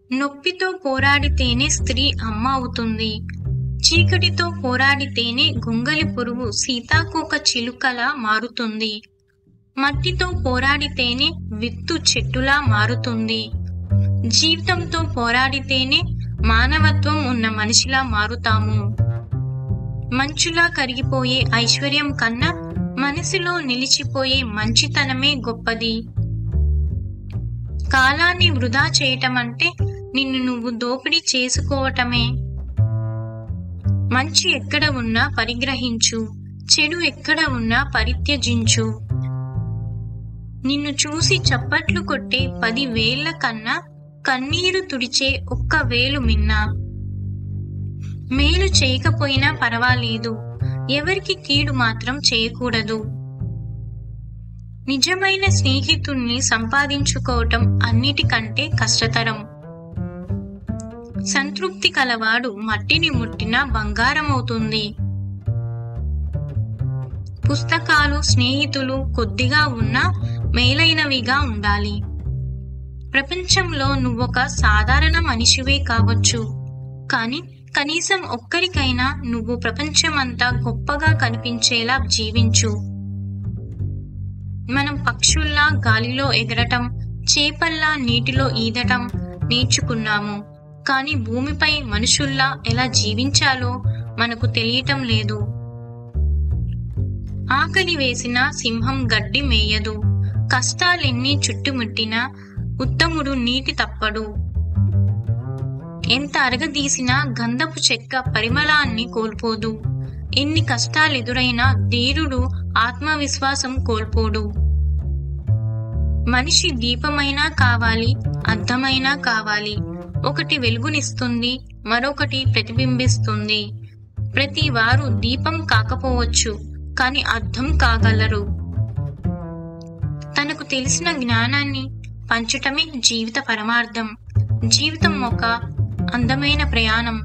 నొప్పితో పోరాడితేనే స్త్రీ అమ్మ అవుతుంది. చీకటితో పోరాడితేనే గొంగలి పురుగు సీతాకోక చిలుకలా మారుతుంది. మట్టితో పోరాడితేనే విత్తు చెట్టులా మారుతుంది. జీవితంతో పోరాడితేనే మానవత్వం ఉన్న మనిషిలా మారుతాము. మంచులా కరిగిపోయే ఐశ్వర్యం కన్నా మనసులో నిలిచిపోయే మంచితనమే గొప్పది. కాలాన్ని వృధా చేయటమంటే నిన్ను నువ్వు దోపిడీ చేసుకోవటమే. మంచి ఎక్కడ ఉన్నా పరిగ్రహించు, చెడు ఎక్కడ ఉన్నా పరిత్యజించు. నిన్ను చూసి చప్పట్లు కొట్టే 10 వేళ్ల కన్నా కన్నీరు తుడిచే 1 వేలు మిన్నా. మేలు చేయకపోయినా పర్వాలేదు, ఎవరికి కీడు మాత్రం చేయకూడదు. నిజమైన స్నేహితుణ్ణి సంపాదించుకోవటం అన్నిటికంటే కష్టతరం. సంతృప్తి కలవాడు మట్టిని ముట్టినా బంగారమవుతుంది. పుస్తకాలు, స్నేహితులు కొద్దిగా ఉన్నా మేలైనవిగా ఉండాలి. ప్రపంచంలో నువ్వొక సాధారణ మనిషివే కావచ్చు, కానీ కనీసం ఒక్కరికైనా నువ్వు ప్రపంచమంతా గొప్పగా కనిపించేలా జీవించు. మనం పక్షుల్లా గాలిలో ఎగరటం, చేపల్లా నీటిలో ఈదటం నేర్చుకున్నాము, కానీ భూమిపై మనుషుల్లా ఎలా జీవించాలో మనకు తెలియటం లేదు. ఆకలి వేసిన సింహం గడ్డి మేయదు, కష్టాలెన్ని చుట్టుముట్టినా ఉత్తముడు నీటి తప్పడు. ఎంత అరగదీసినా గంధపు చెక్క పరిమళాన్ని కోల్పోదు. ఎన్ని కష్టాలెదురైనా ధీరుడు ఆత్మవిశ్వాసం కోల్పోడు. మనిషి దీపమైనా కావాలి, అద్దమైనా కావాలి. ఒకటి వెలుగునిస్తుంది, మరొకటి ప్రతిబింబిస్తుంది. ప్రతి వారు దీపం కాకపోవచ్చు, కాని అద్దం కాగలరు. తనకు తెలిసిన జ్ఞానాన్ని పంచటమే జీవిత పరమార్థం. జీవితం ఒక అందమైన ప్రయాణం.